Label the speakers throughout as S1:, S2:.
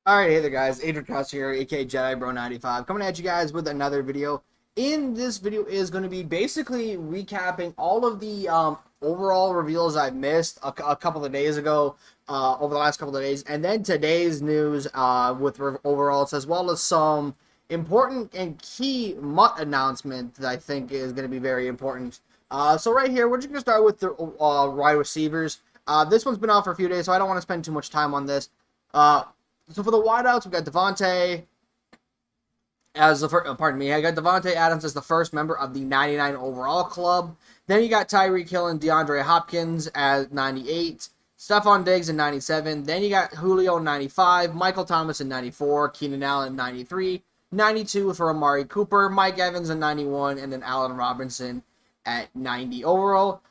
S1: Alright, hey there guys, Adrian Costa here, aka Jedi Bro 95, coming at you guys with another video. In this video is going to be basically recapping all of the overall reveals I missed a couple of days ago, over the last couple of days, and then today's news with overalls, as well as some important and key MUT announcement that I think is going to be very important. So right here, we're just going to start with the wide receivers. This one's been out for a few days, so I don't want to spend too much time on this. So for the wideouts, we got Devontae as the first. Pardon me, I got Devontae Adams as the first member of the 99 overall club. Then you got Tyreek Hill and DeAndre Hopkins at 98, Stephon Diggs in 97. Then you got Julio in 95, Michael Thomas in 94, Keenan Allen in 93, 92 for Amari Cooper, Mike Evans in 91, and then Allen Robinson at 90 overall.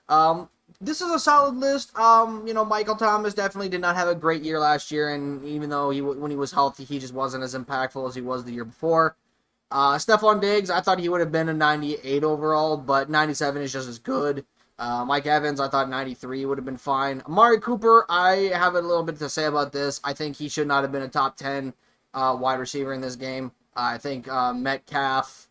S1: This is a solid list. Michael Thomas definitely did not have a great year last year, and even though when he was healthy, he just wasn't as impactful as he was the year before. Stephon Diggs, I thought he would have been a 98 overall, but 97 is just as good. Mike Evans, I thought 93 would have been fine. Amari Cooper, I have a little bit to say about this. I think he should not have been a top 10 wide receiver in this game. I think Metcalf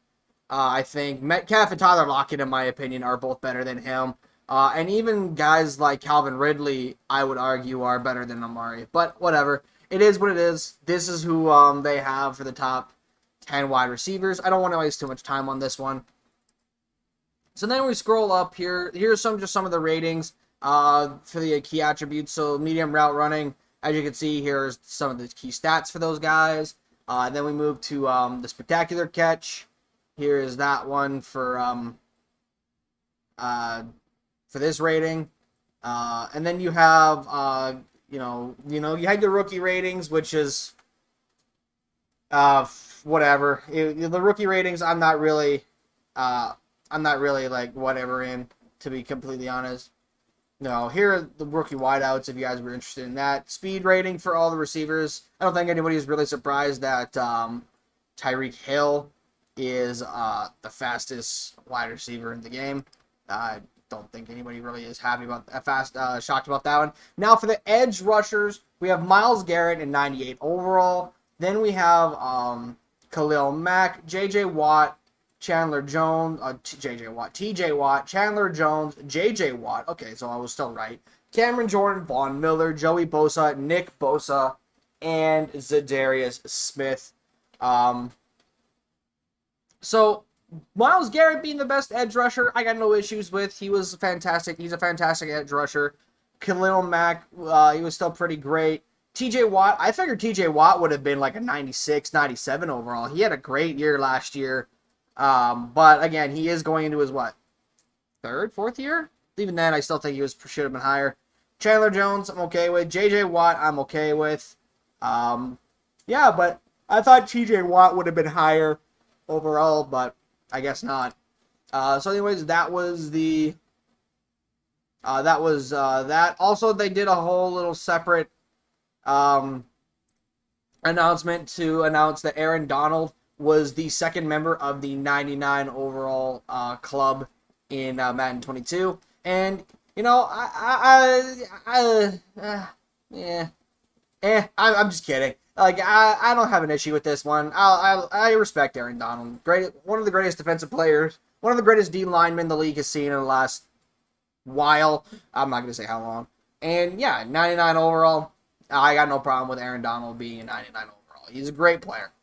S1: and Tyler Lockett, in my opinion, are both better than him. And even guys like Calvin Ridley, I would argue, are better than Amari. But whatever. It is what it is. This is who they have for the top 10 wide receivers. I don't want to waste too much time on this one. So then we scroll up here. Here's some of the ratings for the key attributes. So medium route running. As you can see, here's some of the key stats for those guys. Then we move to the spectacular catch. Here is that one for this rating. And then you have you had your rookie ratings, which is whatever. The rookie ratings, I'm not really like whatever in, to be completely honest. No, here are the rookie wideouts if you guys were interested in that. Speed rating for all the receivers. I don't think anybody's really surprised that Tyreek Hill is the fastest wide receiver in the game. Don't think anybody really is happy about that, shocked about that one. Now for the edge rushers, we have Myles Garrett in 98 overall. Then we have Khalil Mack, J.J. Watt, Chandler Jones, T.J. Watt, Chandler Jones, J.J. Watt. Okay, so I was still right. Cameron Jordan, Von Miller, Joey Bosa, Nick Bosa, and Zadarius Smith. So Myles Garrett being the best edge rusher, I got no issues with. He was fantastic. He's a fantastic edge rusher. Khalil Mack, he was still pretty great. TJ Watt, I figured TJ Watt would have been like a 96, 97 overall. He had a great year last year. But again, he is going into his third, fourth year? Even then, I still think he should have been higher. Chandler Jones, I'm okay with. JJ Watt, I'm okay with. Yeah, but I thought TJ Watt would have been higher overall, but I guess not. So anyways, that was that. Also, they did a whole little separate announcement to announce that Aaron Donald was the second member of the 99 overall club in Madden 22. And I'm just kidding. Like, I don't have an issue with this one. I respect Aaron Donald. One of the greatest defensive players, one of the greatest D linemen the league has seen in the last while. I'm not going to say how long. And yeah, 99 overall. I got no problem with Aaron Donald being a 99 overall. He's a great player.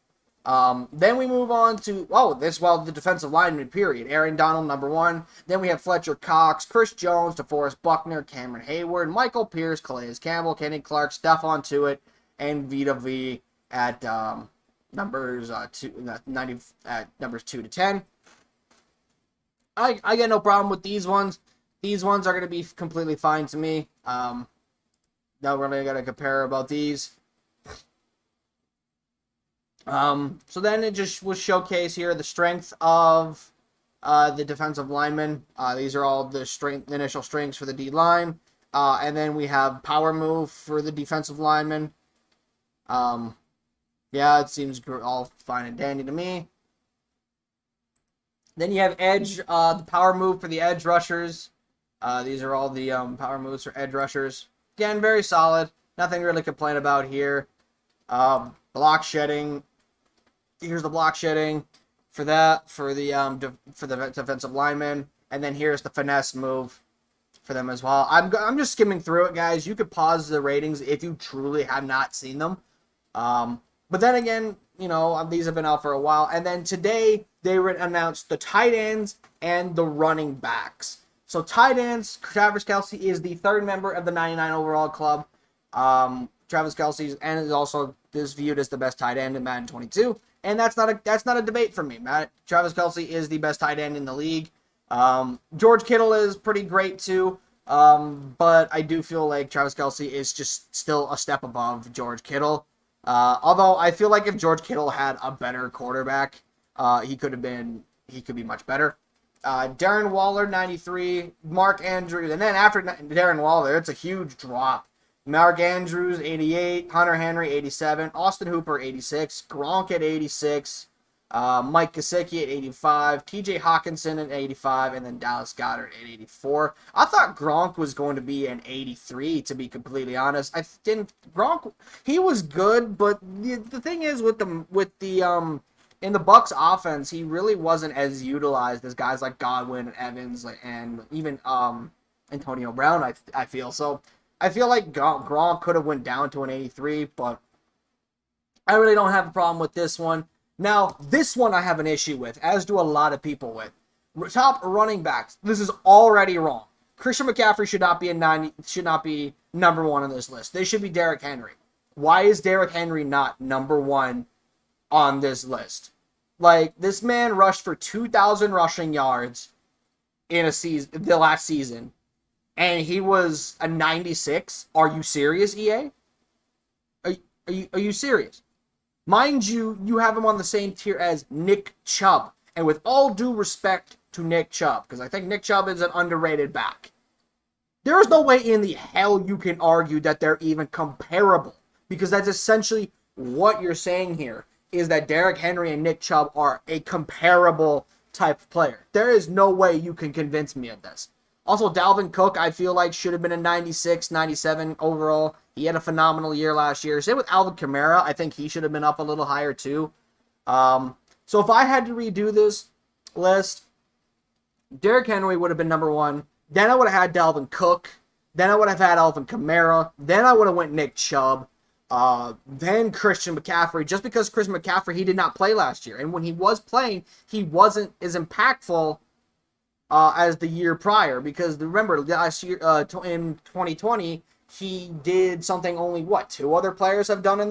S1: Then we move on to, the defensive lineman, period. Aaron Donald, number 1. Then we have Fletcher Cox, Chris Jones, DeForest Buckner, Cameron Hayward, Michael Pierce, Calais Campbell, Kenny Clark, Stephon Tuitt, and Vita V at numbers 2 to 10. I get no problem with these ones. These ones are going to be completely fine to me. Not really going to compare about these. So then it just was showcase here the strength of the defensive linemen. These are all the initial strengths for the D line. And then we have power move for the defensive linemen. Yeah, it seems all fine and dandy to me. Then you have edge, the power move for the edge rushers. These are all the power moves for edge rushers. Again, very solid. Nothing really to complain about here. But block shedding. Here's the block shedding for that, for the defensive lineman, and then here's the finesse move for them as well. I'm just skimming through it, guys. You could pause the ratings if you truly have not seen them. But then again, you know, these have been out for a while. And then today, they announced the tight ends and the running backs. So tight ends, Travis Kelce is the third member of the 99 overall club. Travis Kelce is also viewed as the best tight end in Madden 22. And that's not a debate for me. Travis Kelce is the best tight end in the league. George Kittle is pretty great too. But I do feel like Travis Kelce is just still a step above George Kittle. Although I feel like if George Kittle had a better quarterback, he could be much better. Darren Waller, 93. Mark Andrews. And then after Darren Waller, it's a huge drop. Mark Andrews, 88. Hunter Henry, 87. Austin Hooper, 86. Gronk at 86. Mike Gesicki at 85. TJ Hawkinson at 85. And then Dallas Goedert at 84. I thought Gronk was going to be an 83, to be completely honest. Gronk, he was good, but the thing is with the in the Bucs offense, he really wasn't as utilized as guys like Godwin and Evans and even Antonio Brown, I feel. So I feel like Gronk could have went down to an 83, but I really don't have a problem with this one. Now, this one I have an issue with, as do a lot of people with. Top running backs. This is already wrong. Christian McCaffrey should not be number one on this list. They should be Derrick Henry. Why is Derrick Henry not number one on this list? Like, this man rushed for 2,000 rushing yards in the last season, and he was a 96. Are you serious, EA? Are you serious? Mind you, you have him on the same tier as Nick Chubb. And with all due respect to Nick Chubb, because I think Nick Chubb is an underrated back, there is no way in the hell you can argue that they're even comparable. Because that's essentially what you're saying here, is that Derrick Henry and Nick Chubb are a comparable type of player. There is no way you can convince me of this. Also, Dalvin Cook, I feel like, should have been a 96, 97 overall. He had a phenomenal year last year. Same with Alvin Kamara. I think he should have been up a little higher too. So if I had to redo this list, Derrick Henry would have been number one. Then I would have had Dalvin Cook. Then I would have had Alvin Kamara. Then I would have went Nick Chubb. Then Christian McCaffrey. Just because Christian McCaffrey, he did not play last year. And when he was playing, he wasn't as impactful as the year prior, because remember last year in 2020 he did something only two other players have done in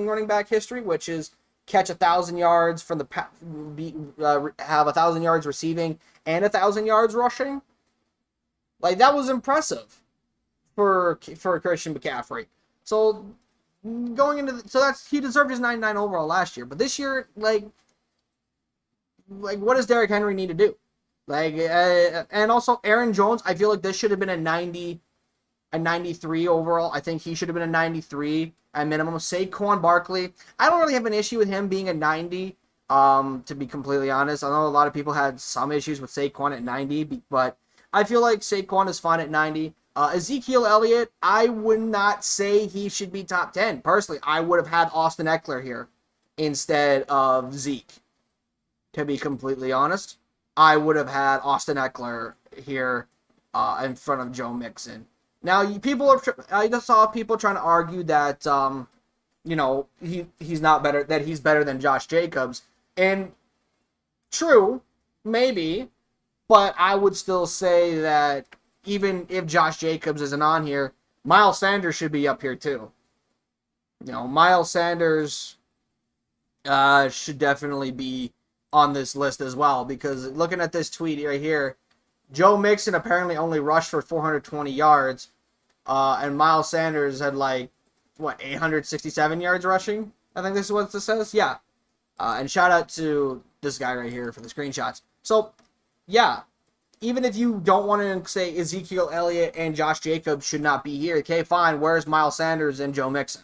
S1: running back history, which is catch 1,000 yards from have 1,000 yards receiving and 1,000 yards rushing. Like, that was impressive for Christian McCaffrey. So he deserved his 99 overall last year, but this year, like what does Derrick Henry need to do? And also Aaron Jones, I feel like this should have been a 93 overall. I think he should have been a 93 at minimum. Saquon Barkley, I don't really have an issue with him being a 90, to be completely honest. I know a lot of people had some issues with Saquon at 90, but I feel like Saquon is fine at 90. Ezekiel Elliott, I would not say he should be top 10. Personally, I would have had Austin Eckler here instead of Zeke, to be completely honest. I would have had Austin Eckler here in front of Joe Mixon. Now, I just saw people trying to argue that, he's not better, that he's better than Josh Jacobs. And true, maybe, but I would still say that even if Josh Jacobs isn't on here, Miles Sanders should be up here too. Miles Sanders should definitely be on this list as well, because looking at this tweet right here, Joe Mixon apparently only rushed for 420 yards, and Miles Sanders had 867 yards rushing? I think this is what this says. Yeah. And shout out to this guy right here for the screenshots. So, yeah, even if you don't want to say Ezekiel Elliott and Josh Jacobs should not be here, okay, fine, where's Miles Sanders and Joe Mixon?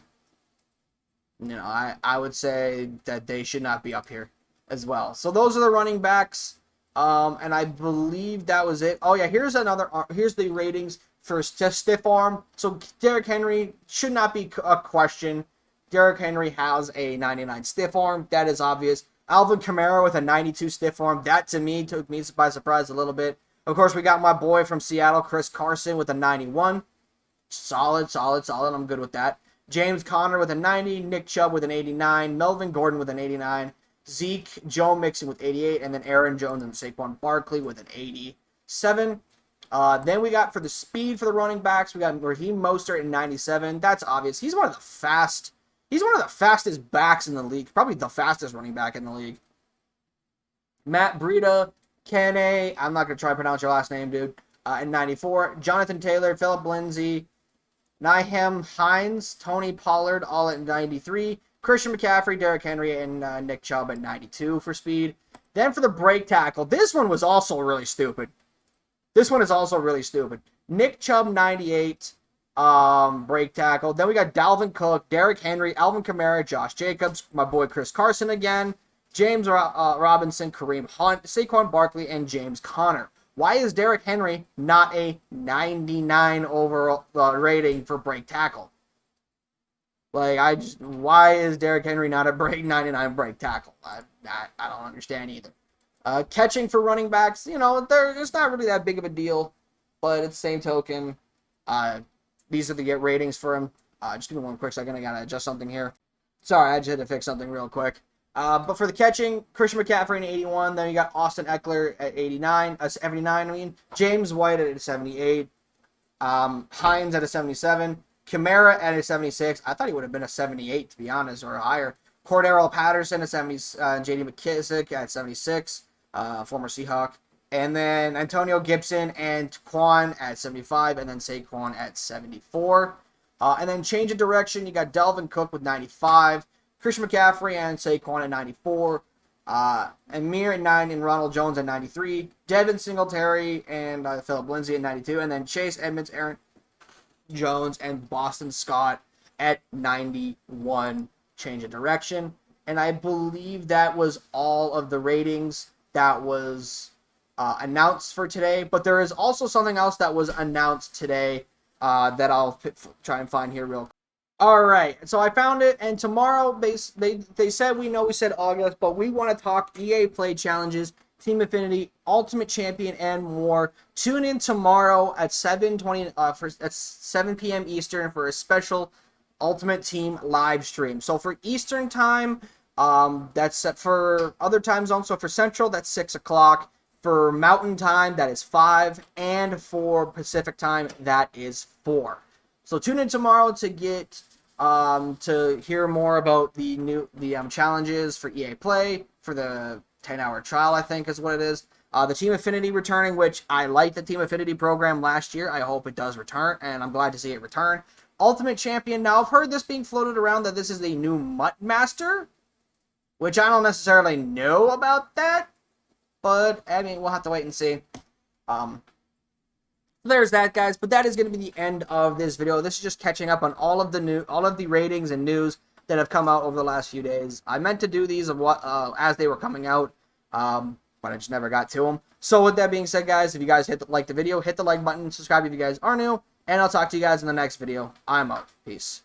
S1: I would say that they should not be up here as well. So those are the running backs, and I believe that was it. Oh yeah, here's the ratings for stiff arm. So Derrick Henry should not be a question. Derrick Henry has a 99 stiff arm. That is obvious. Alvin Kamara with a 92 stiff arm. That, to me, took me by surprise a little bit. Of course, we got my boy from Seattle, Chris Carson, with a 91. Solid, solid, solid. I'm good with that. James Conner with a 90. Nick Chubb with an 89. Melvin Gordon with an 89. Zeke, Joe Mixon with 88. And then Aaron Jones and Saquon Barkley with an 87. Then we got, for the speed for the running backs, we got Raheem Mostert in 97. That's obvious. He's one of the fastest backs in the league. Probably the fastest running back in the league. Matt Breida, Kene, I'm not going to try to pronounce your last name, dude, in 94. Jonathan Taylor, Philip Lindsay, Nyheim Hines, Tony Pollard, all at 93. Christian McCaffrey, Derrick Henry, and Nick Chubb at 92 for speed. Then for the break tackle, this one was also really stupid. Nick Chubb, 98, break tackle. Then we got Dalvin Cook, Derrick Henry, Alvin Kamara, Josh Jacobs, my boy Chris Carson again, James Robinson, Kareem Hunt, Saquon Barkley, and James Conner. Why is Derrick Henry not a 99 overall rating for break tackle? Why is Derrick Henry not a 99 break tackle? I don't understand either. Catching for running backs, it's not really that big of a deal, but at the same token, these are the ratings for him. Just give me one quick second. I gotta adjust something here. Sorry, I just had to fix something real quick. But for the catching, Christian McCaffrey at 81. Then you got Austin Eckler at 79. James White at 78. Hines at a 77. Kamara at a 76. I thought he would have been a 78, to be honest, or higher. Cordero Patterson at 70. J.D. McKissick at 76. Former Seahawk. And then Antonio Gibson and Quan at 75. And then Saquon at 74. And then change of direction, you got Dalvin Cook with 95. Christian McCaffrey and Saquon at 94. Amir at 9 and Ronald Jones at 93. Devin Singletary and Philip Lindsay at 92. And then Chase Edmonds, Aaron Jones, and Boston Scott at 91. Change of direction. And I believe that was all of the ratings that was announced for today. But there is also something else that was announced today that I'll try and find here real quick. All right, so I found it, and tomorrow they said, we said August, but we want to talk EA Play Challenges, Team Affinity, Ultimate Champion, and more. Tune in tomorrow at 7 p.m. Eastern for a special Ultimate Team live stream. So for Eastern time, that's set for other time zones. So for Central, that's 6 o'clock. For Mountain time, that is 5, and for Pacific time, that is 4. So tune in tomorrow to get to hear more about the challenges for EA Play for the 10-hour trial, I think is what it is. The Team Affinity returning, which I liked the Team Affinity program last year. I hope it does return, and I'm glad to see it return. Ultimate Champion. Now, I've heard this being floated around that this is the new MUT Master, which I don't necessarily know about that, but I mean, we'll have to wait and see. There's that, guys, but that is going to be the end of this video. This is just catching up on all of the ratings and news that have come out over the last few days. I meant to do these as they were coming out, but I just never got to them. So with that being said, guys, if you guys like the video, hit the like button, subscribe if you guys are new, and I'll talk to you guys in the next video. I'm out. Peace.